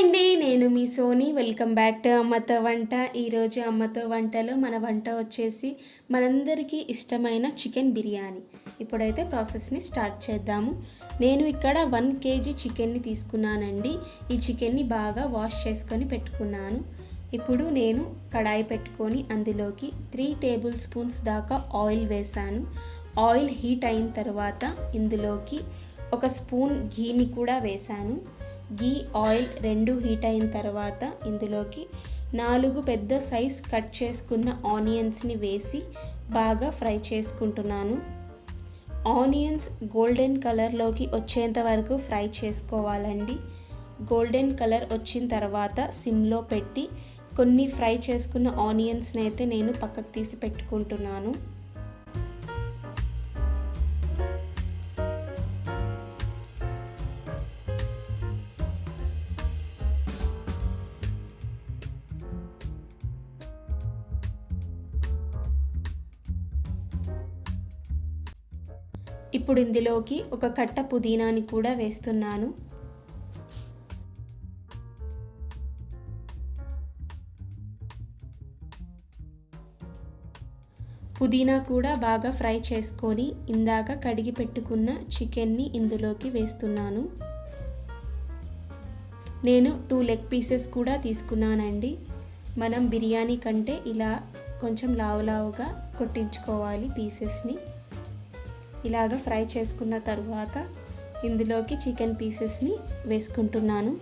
అండి, నేను మీ Soni. Welcome back to అమ్మతో వంట. ఈరోజు అమ్మతో వంటలో మన వంట వచ్చేసి మనందరికీ ఇష్టమైన చికెన్ బిర్యానీ. ఇప్పుడైతే ప్రాసెస్ని స్టార్ట్ చేద్దాము. నేను ఇక్కడ 1 kg చికెన్ని తీసుకున్నానండి. ఈ చికెన్ని బాగా వాష్ చేసుకొని పెట్టుకున్నాను. ఇప్పుడు నేను కడాయి పెట్టుకొని అందులోకి 3 టేబుల్ స్పూన్స్ దాకా ఆయిల్ వేసాను. ఆయిల్ హీట్ అయిన తర్వాత ఇందులోకి 1 స్పూన్ ఘీని కూడా వేసాను. ఘీ ఆయిల్ రెండు హీట్ అయిన తర్వాత ఇందులోకి 4 పెద్ద సైజ్ కట్ చేసుకున్న ఆనియన్స్ని వేసి బాగా ఫ్రై చేసుకుంటున్నాను. ఆనియన్స్ గోల్డెన్ కలర్లోకి వచ్చేంత వరకు ఫ్రై చేసుకోవాలండి. గోల్డెన్ కలర్ వచ్చిన తర్వాత సిమ్లో పెట్టి కొన్ని ఫ్రై చేసుకున్న ఆనియన్స్ని అయితే నేను పక్కకు తీసి పెట్టుకుంటున్నాను. ఇప్పుడు ఇందులోకి 1 కట్ట పుదీనాని కూడా వేస్తున్నాను. పుదీనా కూడా బాగా ఫ్రై చేసుకొని ఇందాక కడిగి పెట్టుకున్న చికెన్ని ఇందులోకి వేస్తున్నాను. నేను 2 లెగ్ పీసెస్ కూడా తీసుకున్నానండి. మనం బిర్యానీ కంటే ఇలా కొంచెం లావుగా కొట్టించుకోవాలి పీసెస్ని. ఇలాగ ఫ్రై చేసుకున్న తర్వాత ఇందులోకి చికెన్ పీసెస్ని వేసుకుంటున్నాను.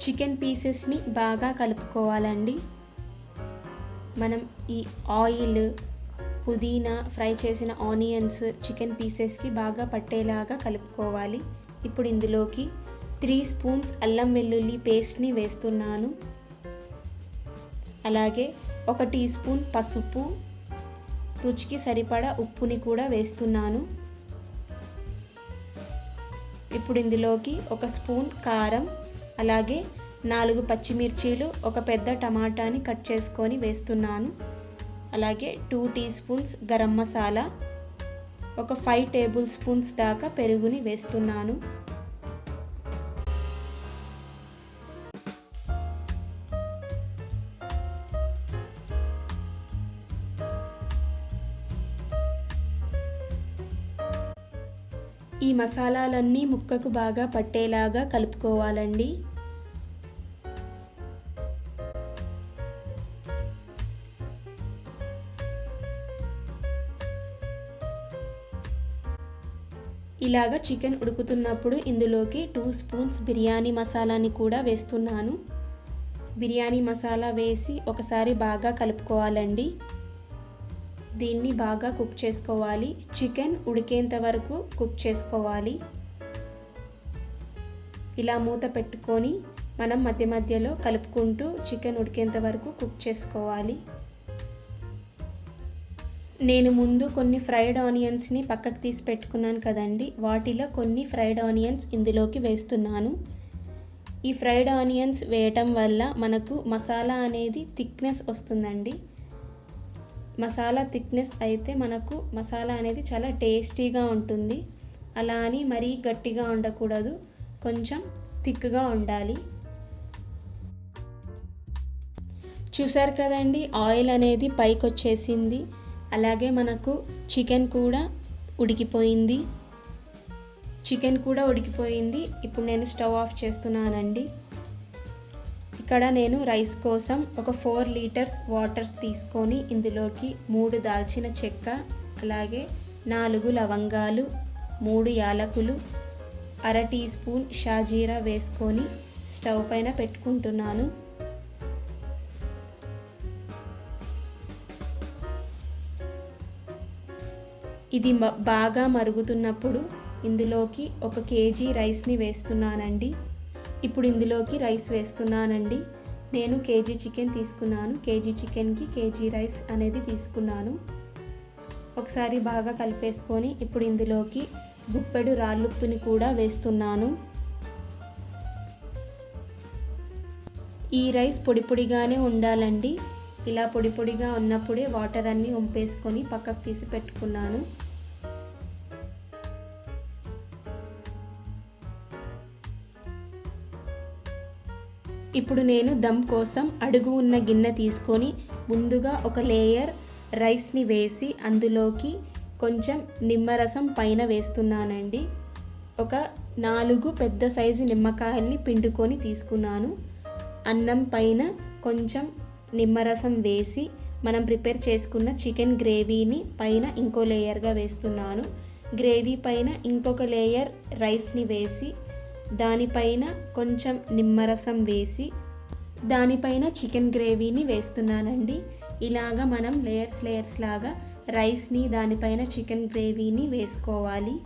చికెన్ పీసెస్ని బాగా కలుపుకోవాలండి. మనం ఈ ఆయిల్, పుదీనా, ఫ్రై చేసిన ఆనియన్స్ చికెన్ పీసెస్కి బాగా పట్టేలాగా కలుపుకోవాలి. ఇప్పుడు ఇందులోకి 3 స్పూన్స్ అల్లం వెల్లుల్లి పేస్ట్ని వేస్తున్నాను. అలాగే 1 టీ స్పూన్ పసుపు, రుచికి సరిపడా ఉప్పుని కూడా వేస్తున్నాను. ఇప్పుడు ఇందులోకి 1 స్పూన్ కారం, అలాగే 4 పచ్చిమిర్చీలు, 1 పెద్ద టమాటాని కట్ చేసుకొని వేస్తున్నాను. అలాగే 2 teaspoons garam masala, 5 tablespoons దాకా పెరుగుని వేస్తున్నాను. ఈ మసాలాలన్నీ ముక్కకు బాగా పట్టేలాగా కలుపుకోవాలండి. ఇలాగ చికెన్ ఉడుకుతున్నప్పుడు ఇందులోకి 2 స్పూన్స్ బిర్యానీ మసాలాని కూడా వేస్తున్నాను. బిర్యానీ మసాలా వేసి ఒకసారి బాగా కలుపుకోవాలండి. దీన్ని బాగా కుక్ చేసుకోవాలి. చికెన్ ఉడికేంత వరకు కుక్ చేసుకోవాలి. ఇలా మూత పెట్టుకొని మనం మధ్య మధ్యలో కలుపుకుంటూ చికెన్ ఉడికేంత వరకు కుక్ చేసుకోవాలి. నేను ముందు కొన్ని ఫ్రైడ్ ఆనియన్స్ని పక్కకు తీసి పెట్టుకున్నాను కదండి, వాటిలో కొన్ని ఫ్రైడ్ ఆనియన్స్ ఇందులోకి వేస్తున్నాను. ఈ ఫ్రైడ్ ఆనియన్స్ వేయటం వల్ల మనకు మసాలా అనేది థిక్నెస్ వస్తుందండి. మసాలా థిక్నెస్ అయితే మనకు మసాలా అనేది చాలా టేస్టీగా ఉంటుంది. అలా అని మరీ గట్టిగా ఉండకూడదు, కొంచెం థిక్గా ఉండాలి. చూసారు కదండి, ఆయిల్ అనేది పైకి వచ్చేసింది. అలాగే మనకు చికెన్ కూడా ఉడికిపోయింది. ఇప్పుడు నేను స్టవ్ ఆఫ్ చేస్తున్నానండి. ఇక్కడ నేను రైస్ కోసం 4 లీటర్స్ వాటర్ తీసుకొని ఇందులోకి 3 దాల్చిన చెక్క, అలాగే 4 లవంగాలు, 3 యాలకులు, 1/2 టీ స్పూన్ షాజీరా వేసుకొని స్టవ్ పైన పెట్టుకుంటున్నాను. ఇది బాగా మరుగుతున్నప్పుడు ఇందులోకి 1 kg రైస్ని వేస్తున్నానండి. ఇప్పుడు ఇందులోకి రైస్ వేస్తున్నానండి. నేను కేజీ చికెన్ తీసుకున్నాను. కేజీ చికెన్కి కేజీ రైస్ అనేది తీసుకున్నాను. ఒకసారి బాగా కలిపేసుకొని ఇప్పుడు ఇందులోకి గుప్పెడు రాళ్ళుప్పుని కూడా వేస్తున్నాను. ఈ రైస్ పొడి పొడిగానే ఉండాలండి. ఇలా పొడి పొడిగా ఉన్నప్పుడే వాటర్ అన్నీ వంపేసుకొని పక్కకు తీసి పెట్టుకున్నాను. ఇప్పుడు నేను దమ్ కోసం అడుగు ఉన్న గిన్నె తీసుకొని ముందుగా ఒక లేయర్ రైస్ని వేసి అందులోకి కొంచెం నిమ్మరసం పైన వేస్తున్నానండి. ఒక 4 పెద్ద సైజు నిమ్మకాయల్ని పిండుకొని తీసుకున్నాను. అన్నం పైన కొంచెం నిమ్మరసం వేసి మనం ప్రిపేర్ చేసుకున్న చికెన్ గ్రేవీని పైన ఇంకో లేయర్గా వేస్తున్నాను. గ్రేవీ పైన ఇంకొక లేయర్ రైస్ని వేసి దానిపైన కొంచెం నిమ్మరసం వేసి దానిపైన చికెన్ గ్రేవీని వేస్తున్నానండి. ఇలాగా మనం లేయర్స్ లాగా రైస్ని దానిపైన చికెన్ గ్రేవీని వేసుకోవాలి.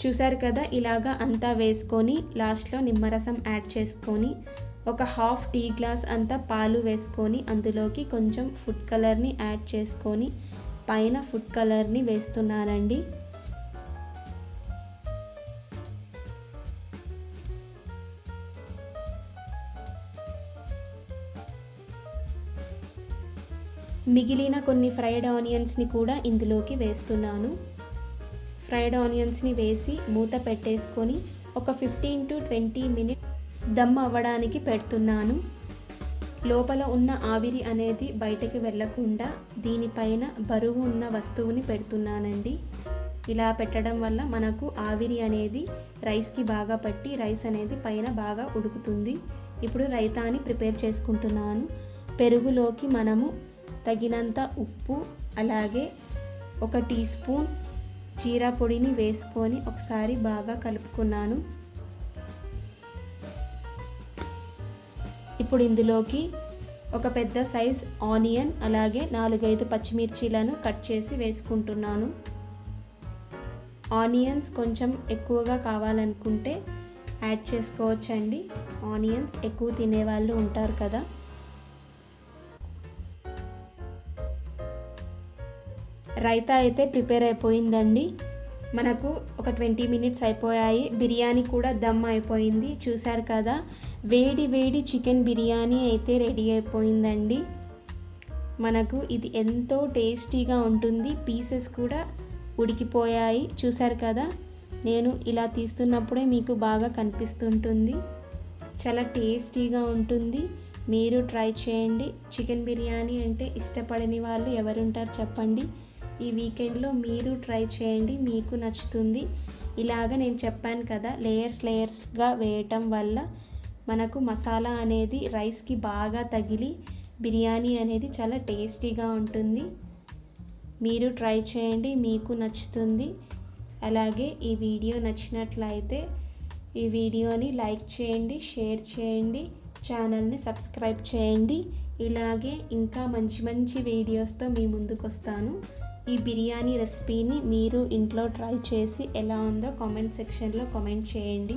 చూసారు కదా, ఇలాగా అంతా వేసుకొని లాస్ట్లో నిమ్మరసం యాడ్ చేసుకొని ఒక హాఫ్ టీ గ్లాస్ అంతా పాలు వేసుకొని అందులోకి కొంచెం ఫుడ్ కలర్ని యాడ్ చేసుకొని పైన ఫుడ్ కలర్ని వేస్తున్నానండి. మిగిలిన కొన్ని ఫ్రైడ్ ఆనియన్స్ని కూడా ఇందులోకి వేస్తున్నాను. ఫ్రైడ్ ఆనియన్స్ని వేసి మూత పెట్టేసుకొని ఒక 15 to 20 మినిట్స్ దమ్ అవ్వడానికి పెడుతున్నాను. లోపల ఉన్న ఆవిరి అనేది బయటకు వెళ్ళకుండా దీనిపైన బరువు ఉన్న వస్తువుని పెడుతున్నానండి. ఇలా పెట్టడం వల్ల మనకు ఆవిరి అనేది రైస్కి బాగా పట్టి రైస్ అనేది పైన బాగా ఉడుకుతుంది. ఇప్పుడు రైతాని ప్రిపేర్ చేసుకుంటున్నాను. పెరుగులోకి మనము తగినంత ఉప్పు అలాగే 1 టీ స్పూన్ జీరా పొడిని వేసుకొని ఒకసారి బాగా కలుపుకున్నాను. ఇప్పుడు ఇందులోకి ఒక పెద్ద సైజ్ ఆనియన్ అలాగే 4-5 పచ్చిమిర్చీలను కట్ చేసి వేసుకుంటున్నాను. ఆనియన్స్ కొంచెం ఎక్కువగా కావాలనుకుంటే యాడ్ చేసుకోవచ్చండి. ఆనియన్స్ ఎక్కువ తినేవాళ్ళు ఉంటారు కదా. రైతా అయితే ప్రిపేర్ అయిపోయిందండి. మనకు ఒక 20 మినిట్స్ అయిపోయాయి. బిర్యానీ కూడా దమ్ అయిపోయింది. చూసారు కదా, వేడి వేడి చికెన్ బిర్యానీ అయితే రెడీ అయిపోయిందండి. మనకు ఇది ఎంతో టేస్టీగా ఉంటుంది. పీసెస్ కూడా ఉడికిపోయాయి. చూసారు కదా, నేను ఇలా తీస్తున్నప్పుడే మీకు బాగా కనిపిస్తుంటుంది. చాలా టేస్టీగా ఉంటుంది. మీరు ట్రై చేయండి. చికెన్ బిర్యానీ అంటే ఇష్టపడని వాళ్ళు ఎవరుంటారు చెప్పండి. ఈ వీకెండ్లో మీరు ట్రై చేయండి, మీకు నచ్చుతుంది. ఇలాగ నేను చెప్పాను కదా, లేయర్స్గా వేయటం వల్ల మనకు మసాలా అనేది రైస్కి బాగా తగిలి బిర్యానీ అనేది చాలా టేస్టీగా ఉంటుంది. మీరు ట్రై చేయండి, మీకు నచ్చుతుంది. అలాగే ఈ వీడియో నచ్చినట్లయితే ఈ వీడియోని లైక్ చేయండి, షేర్ చేయండి, ఛానల్ని సబ్స్క్రైబ్ చేయండి. ఇలాగే ఇంకా మంచి మంచి వీడియోస్తో మీ ముందుకు వస్తాను. ఈ బిర్యానీ రెసిపీని మీరు ఇంట్లో ట్రై చేసి ఎలా ఉందో కామెంట్ సెక్షన్లో కామెంట్ చేయండి.